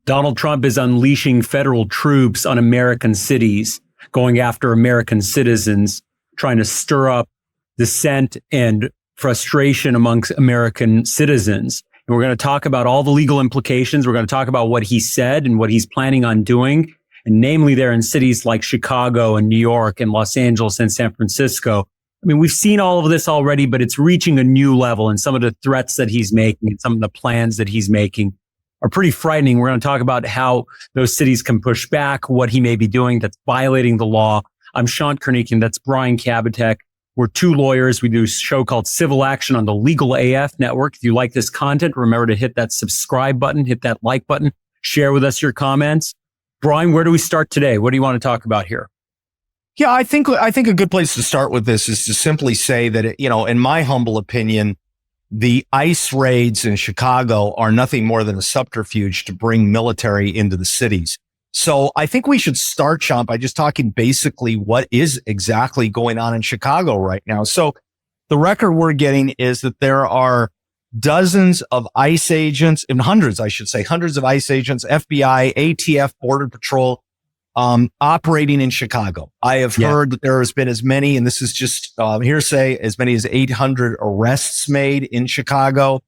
Donald Trump is unleashing federal troops on American cities, going after American citizens, trying to stir up dissent and frustration amongst American citizens. And we're going to talk about all the legal implications. We're going to talk about what he said and what he's planning on doing, and namely there in cities like Chicago and New York and Los Angeles and San Francisco. I mean, we've seen all of this already, but it's reaching a new level, and some of the threats that he's making and some of the plans that he's making are pretty frightening. We're going to talk about how those cities can push back, what he may be doing that's violating the law. I'm Shant Karnikian. That's Brian Kabateck. We're two lawyers. We do a show called Civil Action on the Legal AF Network. If you like this content, remember to hit that subscribe button, hit that like button, share with us your comments. Brian, where do we start today? What do you want to talk about here? Yeah, I think a good place to start with this is to simply say that, in my humble opinion, the ICE raids in Chicago are nothing more than a subterfuge to bring military into the cities. So I think we should start, Shant, by just talking basically what is exactly going on in Chicago right now. So the record we're getting is that there are dozens of ICE agents, and hundreds of ICE agents, FBI, ATF, Border Patrol, operating in Chicago. I have heard that there has been as many, and this is just hearsay, as many as 800 arrests made in Chicago.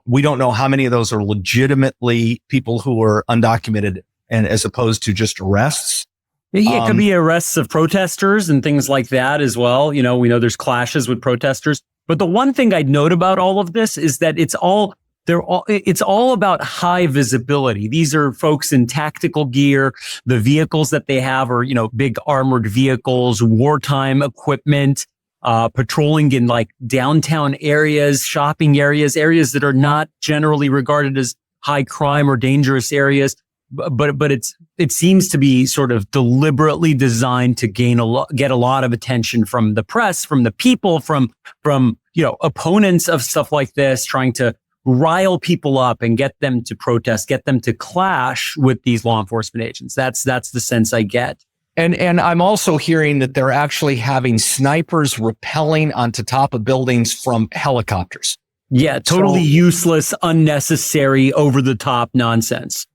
We don't know how many of those are legitimately people who are undocumented, and as opposed to just arrests. Yeah, it could be arrests of protesters and things like that as well. We know there's clashes with protesters. But the one thing I'd note about all of this is that it's all about high visibility. These are folks in tactical gear. The vehicles that they have are, big armored vehicles, wartime equipment, patrolling in like downtown areas, shopping areas that are not generally regarded as high crime or dangerous areas. But it seems to be sort of deliberately designed to get a lot of attention from the press, from the people, from opponents of stuff like this, trying to rile people up and get them to protest, get them to clash with these law enforcement agents. That's the sense I get. And I'm also hearing that they're actually having snipers rappelling onto top of buildings from helicopters. Yeah, totally useless, unnecessary, over the top nonsense.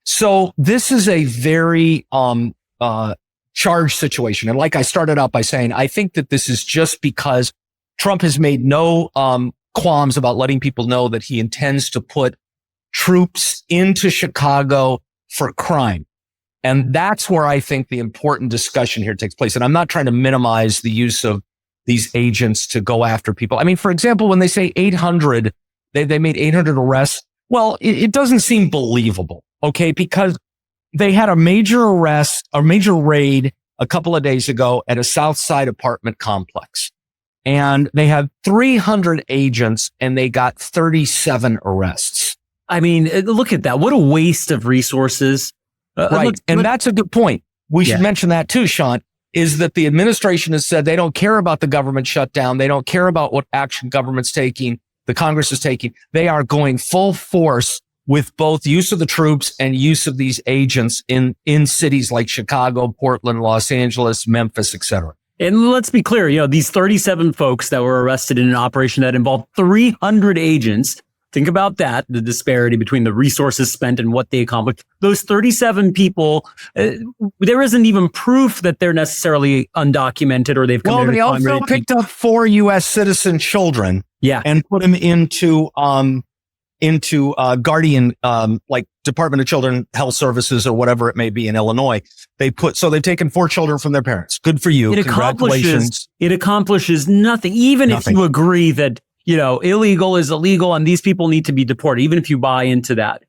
So this is a very charged situation. And like I started out by saying, I think that this is just because Trump has made no qualms about letting people know that he intends to put troops into Chicago for crime. And that's where I think the important discussion here takes place. And I'm not trying to minimize the use of these agents to go after people. I mean, for example, when they say 800, they made 800 arrests. Well, it doesn't seem believable. Okay, because they had a major raid a couple of days ago at a South Side apartment complex. And they had 300 agents and they got 37 arrests. I mean, look at that. What a waste of resources. Right. And that's a good point. We should mention that too, Shant, is that the administration has said they don't care about the government shutdown. They don't care about what action government's taking, the Congress is taking. They are going full force with both use of the troops and use of these agents in cities like Chicago, Portland, Los Angeles, Memphis, et cetera. And let's be clear, these 37 folks that were arrested in an operation that involved 300 agents, think about that, the disparity between the resources spent and what they accomplished. Those 37 people, there isn't even proof that they're necessarily undocumented or they've committed a crime. Well, they also picked up 4 U.S. citizen children and put them into Guardian, like Department of Children Health Services or whatever it may be in Illinois. They've taken 4 children from their parents. Good for you. Congratulations. It accomplishes nothing. Even if you agree that, illegal is illegal and these people need to be deported, even if you buy into that,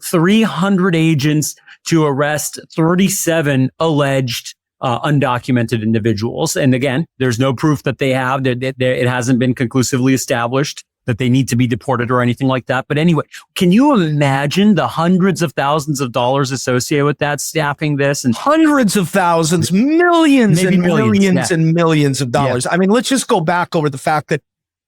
300 agents to arrest 37 alleged undocumented individuals. And again, there's no proof that they have, it hasn't been conclusively established that they need to be deported or anything like that. But anyway, can you imagine the hundreds of thousands of dollars associated with that, staffing this? And hundreds of thousands, millions and millions and millions of dollars. I mean, let's just go back over the fact that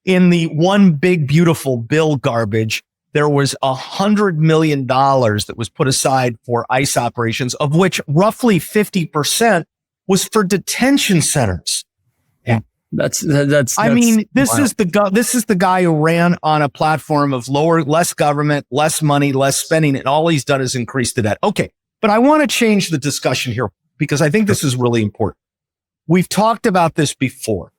in the one big, beautiful bill garbage, there was $100 million that was put aside for ICE operations, of which roughly 50% was for detention centers. That's I mean, this wild. is the guy who ran on a platform of less government, less money, less spending, and all he's done is increase the debt. Okay, but I want to change the discussion here because I think this is really important. We've talked about this before.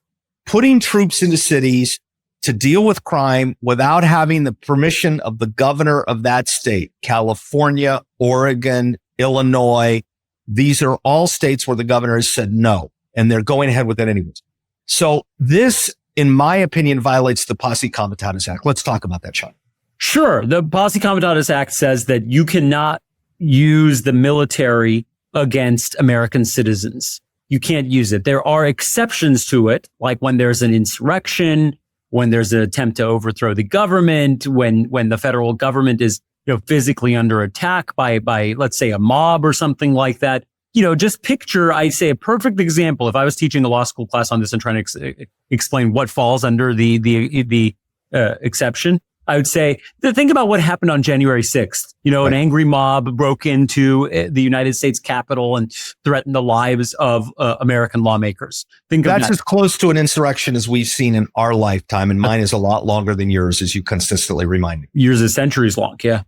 Putting troops into cities to deal with crime without having the permission of the governor of that state, California, Oregon, Illinois. These are all states where the governor has said no, and they're going ahead with it anyways. So this, in my opinion, violates the Posse Comitatus Act. Let's talk about that, Shant. Sure. The Posse Comitatus Act says that you cannot use the military against American citizens. You can't use it. There are exceptions to it, like when there's an insurrection, when there's an attempt to overthrow the government, when the federal government is, physically under attack by, let's say, a mob or something like that. Just picture, I'd say a perfect example. If I was teaching a law school class on this and trying to explain what falls under the exception, I would say, think about what happened on January 6th. An angry mob broke into the United States Capitol and threatened the lives of American lawmakers. That's as close to an insurrection as we've seen in our lifetime, and mine is a lot longer than yours, as you consistently remind me. Years is centuries long, yeah.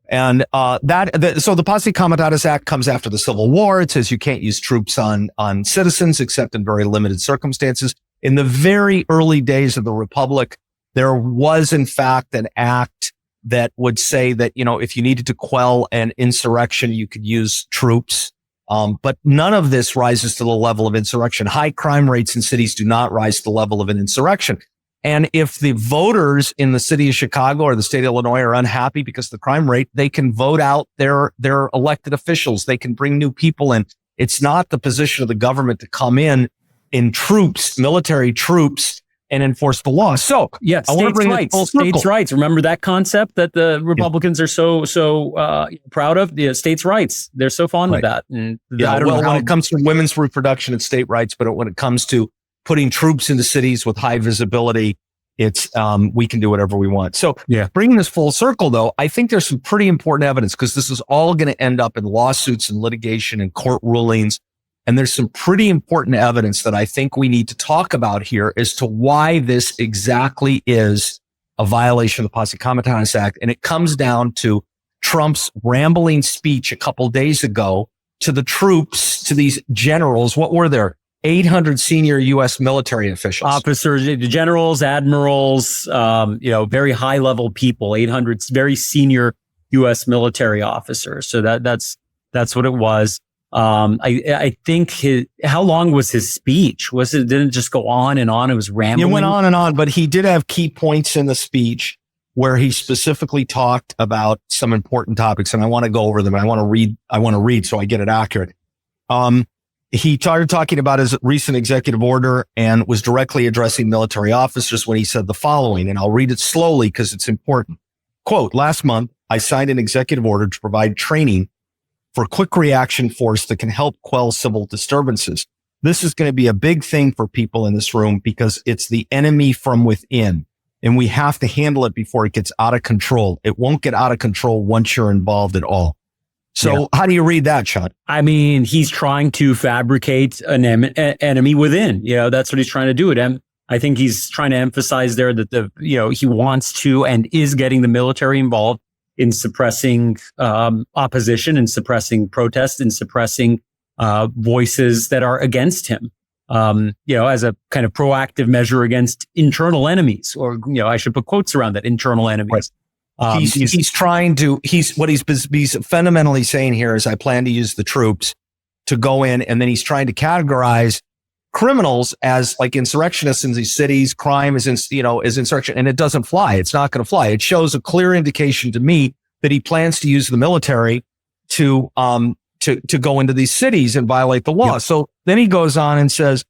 And so the Posse Comitatus Act comes after the Civil War. It says you can't use troops on citizens except in very limited circumstances. In the very early days of the Republic, there was, in fact, an act that would say that, if you needed to quell an insurrection, you could use troops. But none of this rises to the level of insurrection. High crime rates in cities do not rise to the level of an insurrection. And if the voters in the city of Chicago or the state of Illinois are unhappy because of the crime rate, they can vote out their elected officials. They can bring new people in. It's not the position of the government to come in troops, military troops, and enforce the law. So, yeah, I want to bring it full circle. States' rights. Remember that concept that the Republicans are so proud of? The states' rights. They're so fond of that. And when it comes to women's reproduction, it's state rights. But when it comes to putting troops into cities with high visibility, it's we can do whatever we want. So, bringing this full circle, though, I think there's some pretty important evidence because this is all going to end up in lawsuits and litigation and court rulings. And there's some pretty important evidence that I think we need to talk about here as to why this exactly is a violation of the Posse Comitatus Act. And it comes down to Trump's rambling speech a couple days ago to the troops, to these generals. What were there? 800 senior U.S. military officials. Officers, generals, admirals, very high level people, 800 very senior U.S. military officers. So that's what it was. I think how long was his speech? Didn't it just go on and on? It was rambling. It went on and on, but he did have key points in the speech where he specifically talked about some important topics, and I want to go over them. I want to read so I get it accurate. He started talking about his recent executive order and was directly addressing military officers when he said the following, and I'll read it slowly because it's important. Quote, last month, I signed an executive order to provide training for quick reaction force that can help quell civil disturbances. This is going to be a big thing for people in this room because it's the enemy from within, and we have to handle it before it gets out of control. It won't get out of control once you're involved at all. So how do you read that, Shant? I mean, he's trying to fabricate an enemy within. That's what he's trying to do. I think he's trying to emphasize there that he wants to and is getting the military involved in suppressing opposition and suppressing protests and suppressing voices that are against him, as a kind of proactive measure against internal enemies, or, I should put quotes around that, internal enemies. Right. He's fundamentally saying here is I plan to use the troops to go in, and then he's trying to categorize criminals as like insurrectionists in these cities. Crime is insurrection, and it doesn't fly. It's not going to fly. It shows a clear indication to me that he plans to use the military to go into these cities and violate the law. Yep. So then he goes on and says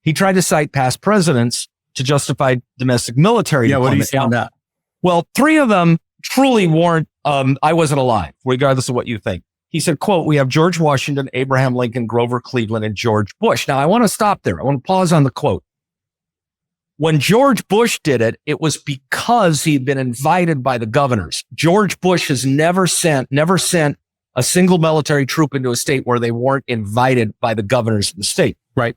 he tried to cite past presidents to justify domestic military. Yeah, what do you say on that? Well, 3 of them truly warrant. I wasn't alive, regardless of what you think. He said, quote, we have George Washington, Abraham Lincoln, Grover Cleveland, and George Bush. Now, I want to stop there. I want to pause on the quote. When George Bush did it, it was because he'd been invited by the governors. George Bush has never sent a single military troop into a state where they weren't invited by the governors of the state. Right.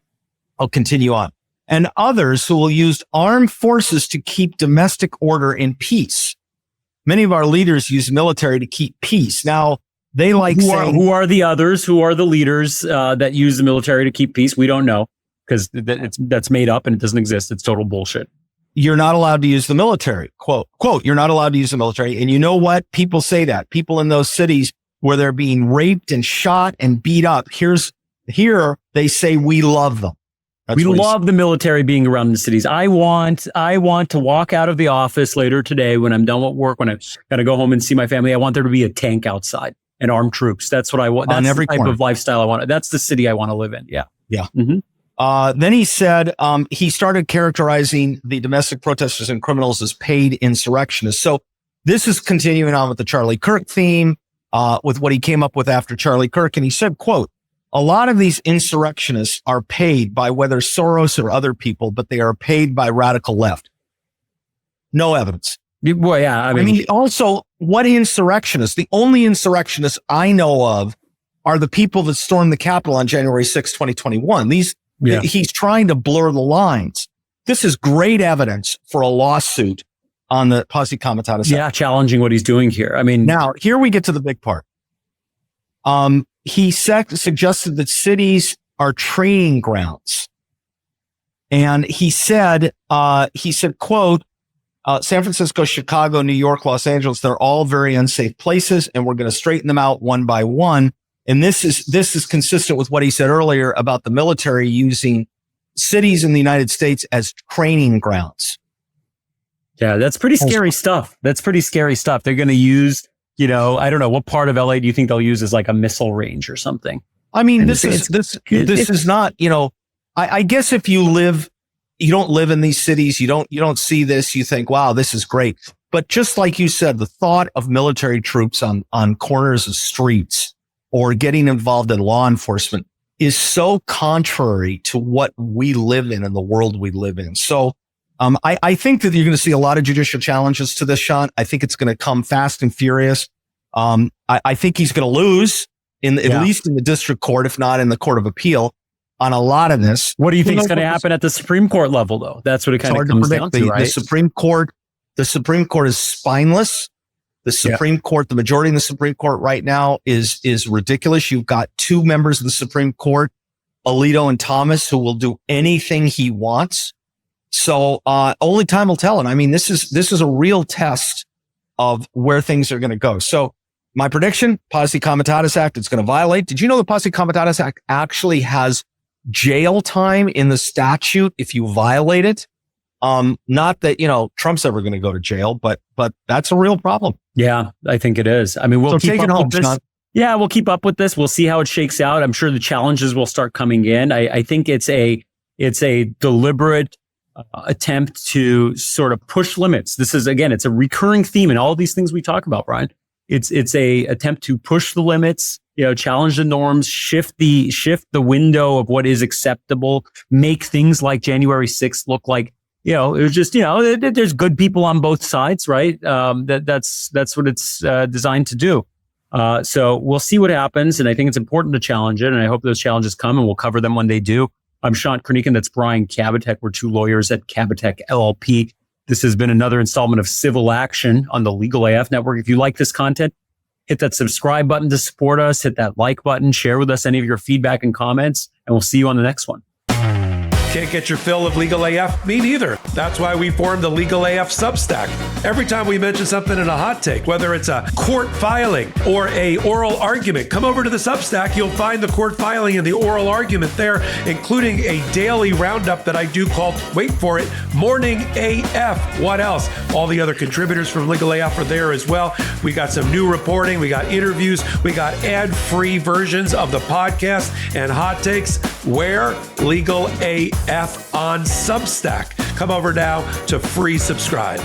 I'll continue on. and others who will use armed forces to keep domestic order and peace. Many of our leaders use military to keep peace. Now, they like saying... Who are the others? Who are the leaders that use the military to keep peace? We don't know, because that's made up and it doesn't exist. It's total bullshit. You're not allowed to use the military. Quote, you're not allowed to use the military. And you know what? People say that. People in those cities where they're being raped and shot and beat up, here they say we love them. We love the military being around the cities. I want to walk out of the office later today when I'm done with work, when I got to go home and see my family. I want there to be a tank outside and armed troops. That's what I want. That's the type of lifestyle I want. That's the city I want to live in. Yeah. Yeah. Mm-hmm. Then he said he started characterizing the domestic protesters and criminals as paid insurrectionists. So this is continuing on with the Charlie Kirk theme, with what he came up with after Charlie Kirk. And he said, quote, a lot of these insurrectionists are paid by whether Soros or other people, but they are paid by radical left. No evidence. Well, yeah. I mean, also, what insurrectionists? The only insurrectionists I know of are the people that stormed the Capitol on January 6, 2021. He's trying to blur the lines. This is great evidence for a lawsuit on the Posse Comitatus Act. Yeah, challenging what he's doing here. I mean, now here we get to the big part. He suggested that cities are training grounds. And he said, quote, San Francisco, Chicago, New York, Los Angeles, they're all very unsafe places, and we're going to straighten them out one by one. And this is consistent with what he said earlier about the military using cities in the United States as training grounds. Yeah, that's pretty scary stuff. They're going to use, I don't know, what part of LA do you think they'll use as like a missile range or something? I mean, this is not, I guess if you don't live in these cities, you don't see this, you think, wow, this is great. But just like you said, the thought of military troops on corners of streets or getting involved in law enforcement is so contrary to what we live in and the world we live in. So I think that you're going to see a lot of judicial challenges to this, Shant. I think it's going to come fast and furious. I think he's going to lose at least in the district court, if not in the court of appeal, on a lot of this. What do you think is going to happen at the Supreme Court level, though? That's what it kind of comes down to, right? The Supreme Court is spineless. The Supreme Court, the majority in the Supreme Court right now is ridiculous. You've got two members of the Supreme Court, Alito and Thomas, who will do anything he wants. So only time will tell. And I mean, this is a real test of where things are going to go. So my prediction, Posse Comitatus Act, it's going to violate. Did you know the Posse Comitatus Act actually has jail time in the statute if you violate it? Not that, Trump's ever going to go to jail, but that's a real problem. Yeah, I think it is. I mean, we'll keep up with this. Yeah, we'll keep up with this. We'll see how it shakes out. I'm sure the challenges will start coming in. I think it's a deliberate attempt to sort of push limits. This is, again, it's a recurring theme in all these things we talk about, Brian. It's a attempt to push the limits, challenge the norms, shift the window of what is acceptable, make things like January 6th look like, it was just, there's good people on both sides, right? That's what it's designed to do. So we'll see what happens. And I think it's important to challenge it. And I hope those challenges come and we'll cover them when they do. I'm Shant Karnikian. That's Brian Kabateck. We're two lawyers at Kabateck LLP. This has been another installment of Civil Action on the Legal AF Network. If you like this content, hit that subscribe button to support us, hit that like button, share with us any of your feedback and comments, and we'll see you on the next one. Can't get your fill of Legal AF? Me neither. That's why we formed the Legal AF Substack. Every time we mention something in a hot take, whether it's a court filing or a oral argument, come over to the Substack. You'll find the court filing and the oral argument there, including a daily roundup that I do called, wait for it, Morning AF. What else? All the other contributors from Legal AF are there as well. We got some new reporting. We got interviews. We got ad-free versions of the podcast and hot takes. Where? Legal AF on Substack. Come over now to free subscribe.